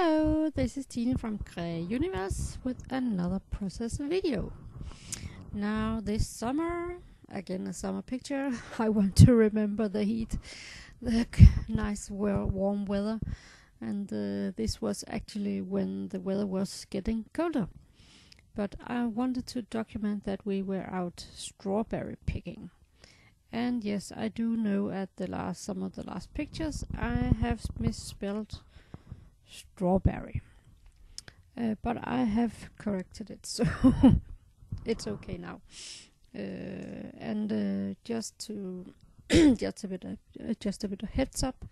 Hello, this is Tine from Grey Universe with another process video. Now this summer, again a summer picture, I want to remember the heat, the nice warm weather, and this was actually when the weather was getting colder. But I wanted to document that we were out strawberry picking. And yes, I do know at some of the last pictures I have misspelled strawberry, but I have corrected it, so it's okay now. And just to just a bit of heads up,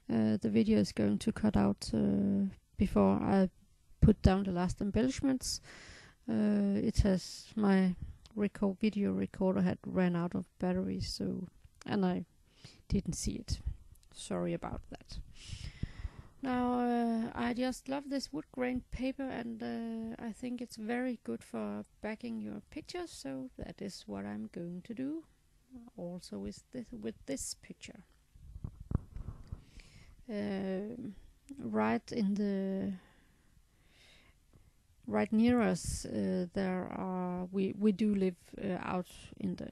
the video is going to cut out before I put down the last embellishments. It has my video recorder had ran out of batteries, and I didn't see it. Sorry about that. Now I just love this wood grain paper, and I think it's very good for backing your pictures, so that is what I'm going to do also with this picture. Right near us we do live out in the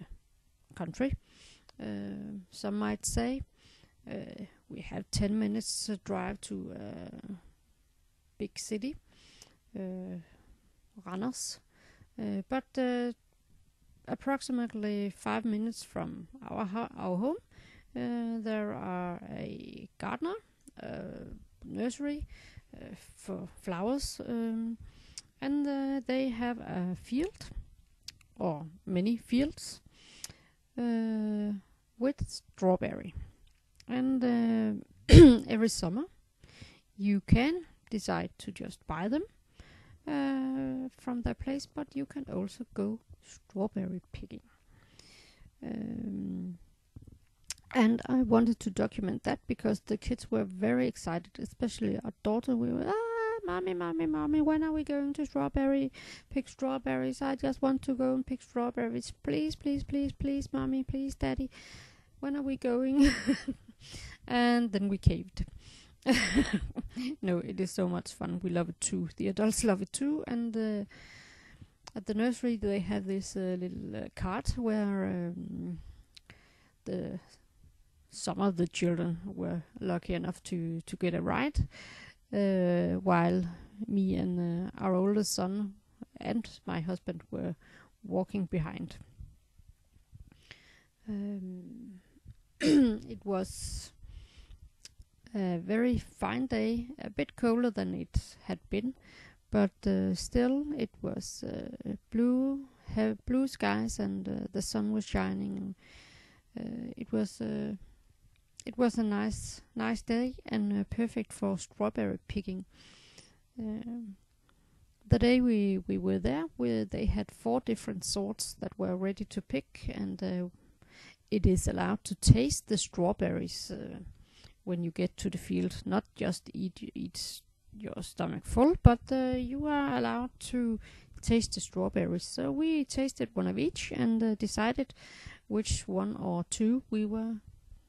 country, some might say. We have 10 minutes drive to a big city, Randers, but approximately 5 minutes from our home there are a gardener, nursery for flowers, and they have a field or many fields with strawberry. And every summer you can decide to just buy them from their place, but you can also go strawberry picking. And I wanted to document that because the kids were very excited, especially our daughter. We were, mommy, when are we going to pick strawberries? I just want to go and pick strawberries. Please, mommy, please, daddy. When are we going? And then we caved. No, it is so much fun. We love it too. The adults love it too. And at the nursery they have this little cart where some of the children were lucky enough to get a ride, while me and our oldest son and my husband were walking behind. It was a very fine day, a bit colder than it had been, but still it was blue skies, and the sun was shining. It was a nice day, and perfect for strawberry picking. The day we were there, they had 4 different sorts that were ready to pick, and it is allowed to taste the strawberries when you get to the field. Not just eat your stomach full, but you are allowed to taste the strawberries. So we tasted one of each and decided which one or 2 we were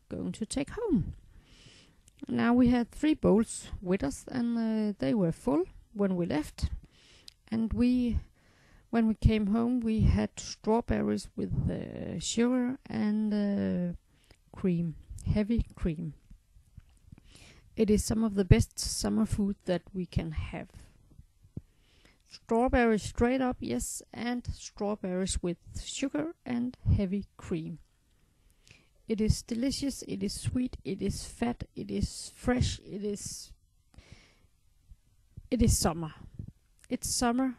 going to take home. Now we had 3 bowls with us, and they were full when we left. And when we came home, we had strawberries with sugar and cream, heavy cream. It is some of the best summer food that we can have. Strawberries straight up, yes, and strawberries with sugar and heavy cream. It is delicious, it is sweet, it is fat, it is fresh, it is summer. It's summer.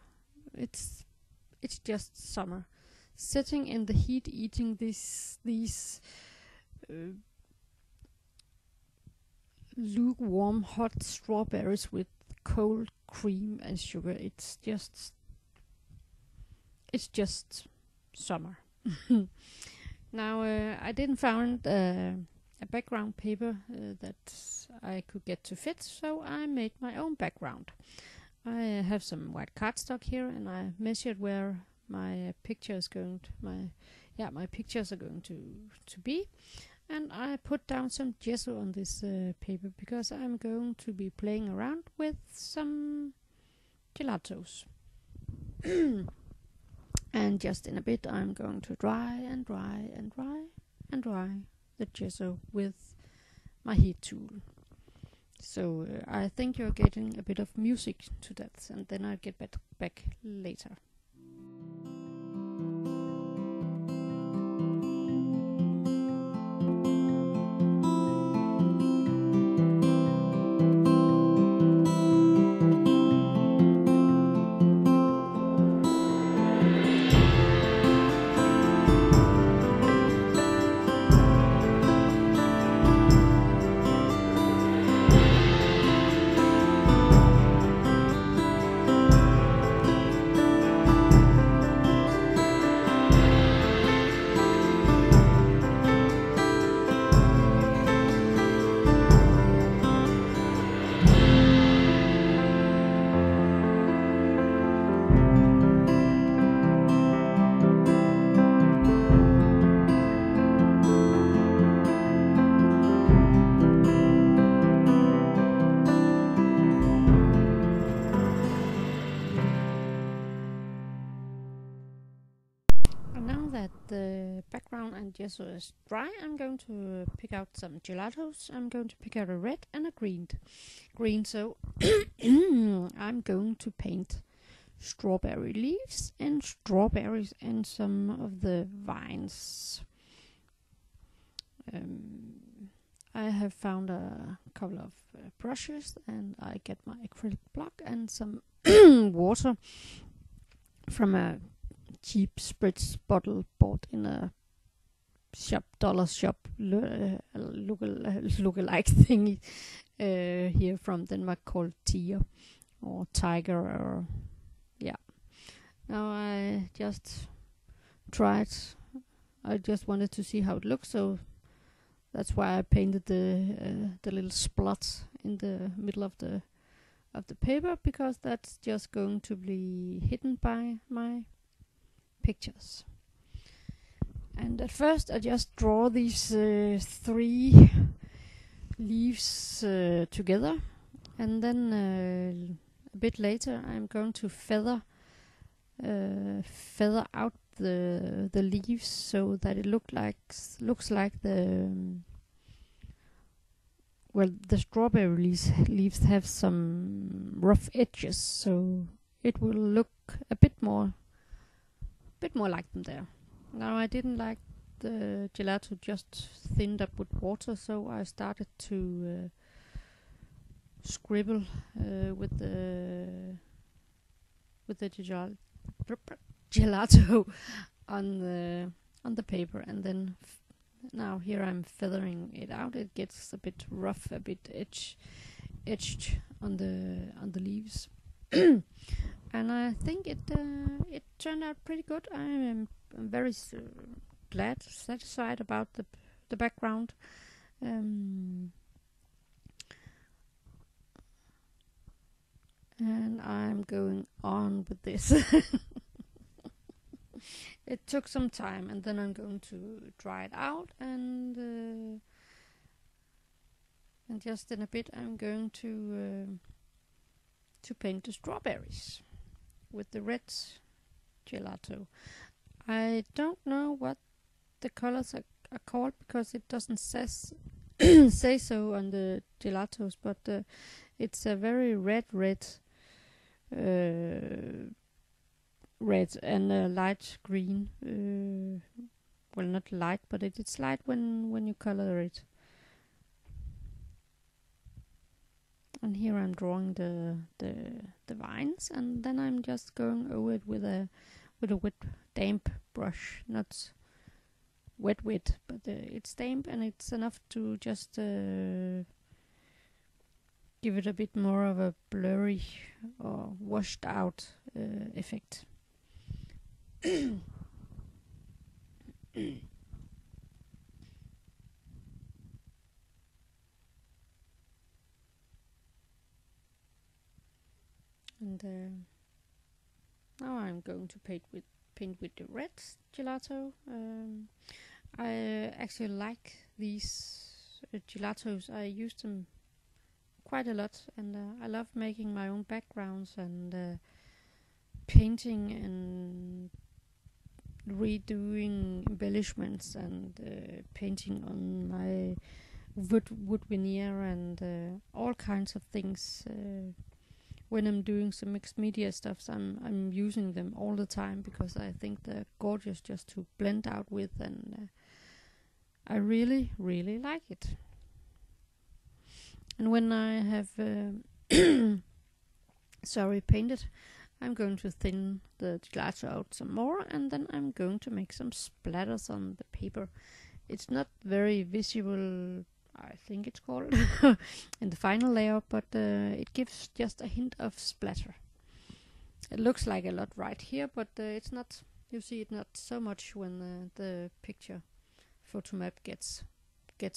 It's just summer. Sitting in the heat, eating these lukewarm hot strawberries with cold cream and sugar. It's just summer. Now I didn't find a background paper that I could get to fit, so I made my own background. I have some white cardstock here, and I measured where my picture is going to, my pictures are going to be. And I put down some gesso on this paper because I'm going to be playing around with some gelatos. And just in a bit I'm going to dry and dry and dry and dry the gesso with my heat tool. So I think you're getting a bit of music to that, and then I'll get back later. The background and gesso is dry, I'm going to pick out some gelatos. I'm going to pick out a red and a green. So I'm going to paint strawberry leaves and strawberries and some of the vines. I have found a couple of brushes, and I get my acrylic block and some water from a cheap spritz bottle bought in a dollar shop look-alike thingy here from Denmark called Tiger or Tiger, or yeah. Now I just tried. I just wanted to see how it looks, so that's why I painted the little spot in the middle of the paper, because that's just going to be hidden by my pictures. And at first I just draw these 3 leaves together, and then a bit later I'm going to feather out the leaves so that it looks like the strawberry leaves have some rough edges, so it will look a bit more like them there. Now I didn't like the gelato just thinned up with water, so I started to scribble with the gelato on the paper, and then now here I'm feathering it out. It gets a bit rough, a bit edged on the leaves. And I think it turned out pretty good. I'm very satisfied about the background. And I'm going on with this. It took some time, and then I'm going to dry it out, and just in a bit I'm going to paint the strawberries with the red gelato. I don't know what the colors are called because it doesn't say so on the gelatos, but it's a very red and a light green. Well, not light, but it's light when you color it. And here I'm drawing the vines, and then I'm just going over it with a wet damp brush, not wet, but it's damp, and it's enough to just give it a bit more of a blurry or washed out effect. And now I'm going to paint with the red gelato. I actually like these gelatos. I use them quite a lot, and I love making my own backgrounds and painting and redoing embellishments and painting on my wood veneer and all kinds of things. When I'm doing some mixed media stuff, I'm using them all the time because I think they're gorgeous just to blend out with, and I really, really like it. And when I have painted, I'm going to thin the gelato out some more, and then I'm going to make some splatters on the paper. It's not very visible, I think it's called, in the final layer, but it gives just a hint of splatter. It looks like a lot right here, but it's not. You see it not so much when the picture photo map gets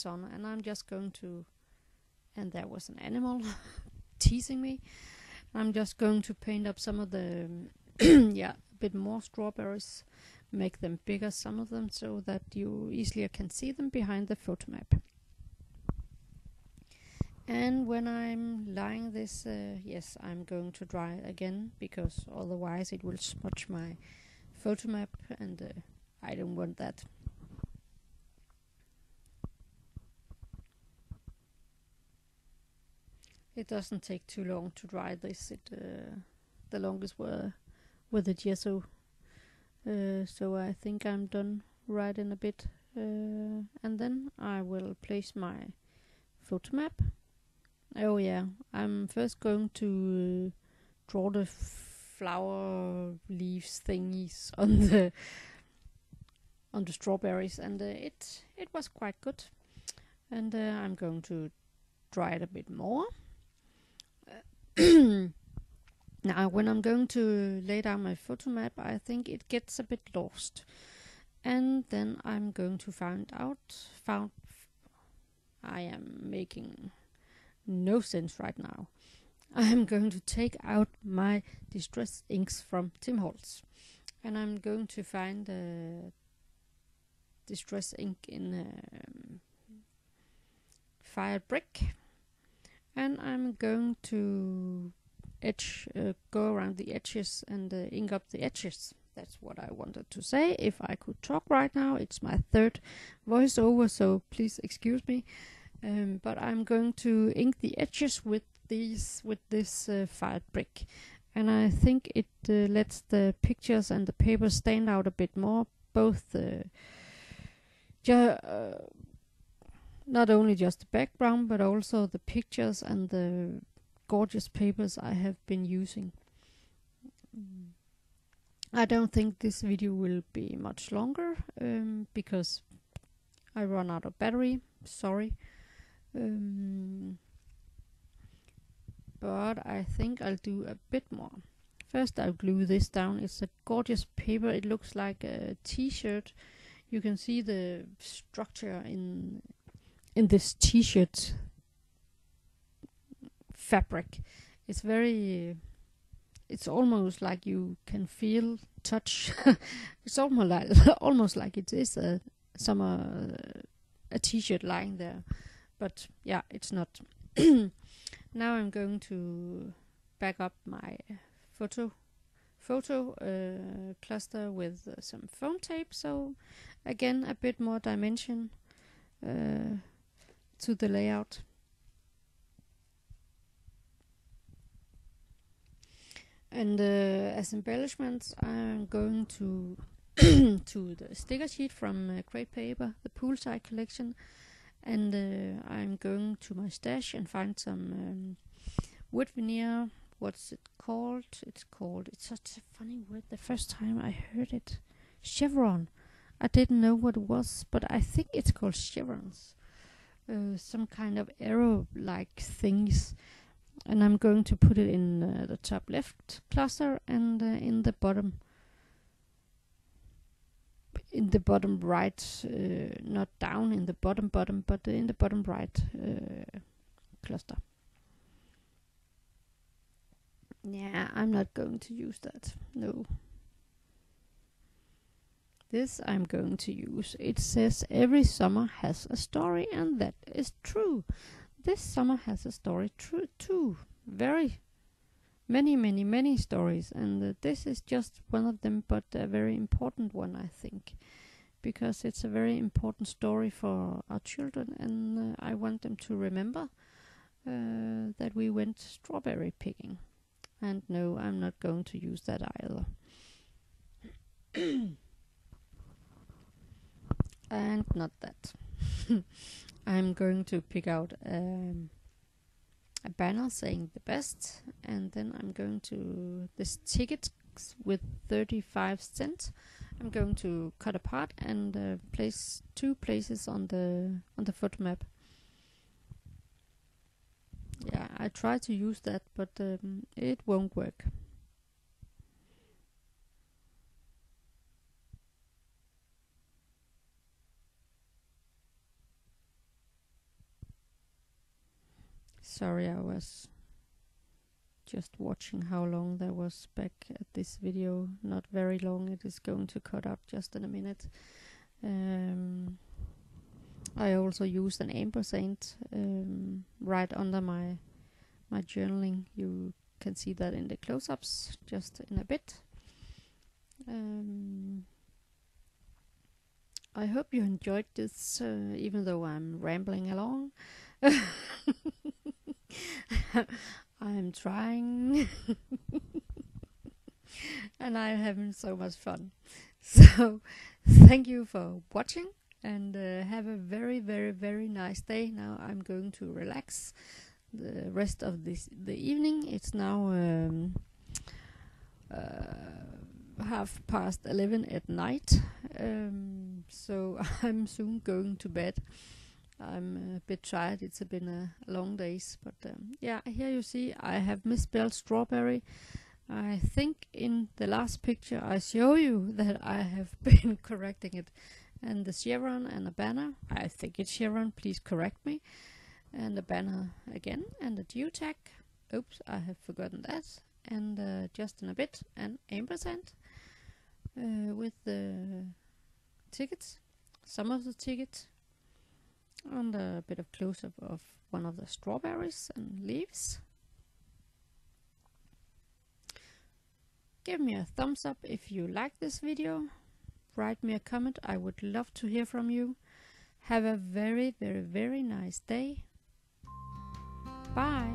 on, and I'm just going to. And there was an animal teasing me. I'm just going to paint up some of the a bit more strawberries, make them bigger, some of them, so that you easily can see them behind the photo map. And when I'm lying this, yes, I'm going to dry again, because otherwise it will smudge my photo map, and I don't want that. It doesn't take too long to dry this. The longest were with the gesso. So I think I'm done right in a bit. And then I will place my photo map. Oh yeah, I'm first going to draw the flower leaves thingies on the strawberries, and it was quite good. And I'm going to dry it a bit more. Now, when I'm going to lay down my photo map, I think it gets a bit lost. And then I'm going to I am making no sense right now. I'm going to take out my distress inks from Tim Holtz. And I'm going to find distress ink in fired brick. And I'm going to go around the edges and ink up the edges. That's what I wanted to say. If I could talk right now, it's my third voiceover, so please excuse me. But I'm going to ink the edges with this fired brick, and I think it lets the pictures and the paper stand out a bit more. Both not only just the background, but also the pictures and the gorgeous papers I have been using. I don't think this video will be much longer, because I run out of battery. Sorry. But I think I'll do a bit more. First I'll glue this down. It's a gorgeous paper. It looks like a t-shirt. You can see the structure in this t-shirt fabric. It's almost like you can feel touch. It's almost like it is a t-shirt lying there, but yeah, it's not. Now I'm going to back up my photo cluster with some foam tape, so again a bit more dimension to the layout. And as embellishments, I'm going to to the sticker sheet from Crepe Paper, the Poolside collection, and I'm going to my stash and find some wood veneer. What's it called? It's such a funny word. The first time I heard it, chevron. I didn't know what it was, but I think it's called chevrons. Some kind of arrow-like things. And I'm going to put it in the top left cluster and in the bottom right, not down in the bottom, but in the bottom right cluster. Yeah, I'm not going to use that. No. This I'm going to use. It says every summer has a story, and that is true. This summer has a story too. Very many stories, and this is just one of them, but a very important one, I think, because it's a very important story for our children, and I want them to remember that we went strawberry picking. And no, I'm not going to use that either. And not that. I'm going to pick out a banner saying the best, and then I'm going to this ticket with 35 cents. I'm going to cut apart and place 2 places on the foot map. Yeah, I try to use that, but it won't work. Sorry, I was just watching how long there was back at this video. Not very long. It is going to cut out just in a minute. I also used an ampersand right under my journaling. You can see that in the close-ups just in a bit. I hope you enjoyed this, even though I'm rambling along. I'm trying. And I'm having so much fun. So thank you for watching, and have a very nice day. Now I'm going to relax the rest of the evening. It's now 11:30 at night, so I'm soon going to bed. I'm a bit tired. It's been a long days, but yeah, here you see I have misspelled strawberry. I think in the last picture I show you that I have been correcting it. And the chevron and a banner, I think it's chevron, please correct me. And a banner again, and a due tag. Oops, I have forgotten that. And just in a bit, an ampersand with the tickets, some of the tickets, and a bit of close-up of one of the strawberries and leaves. Give me a thumbs up if you like this video. Write me a comment. I would love to hear from you. Have a very nice day. Bye.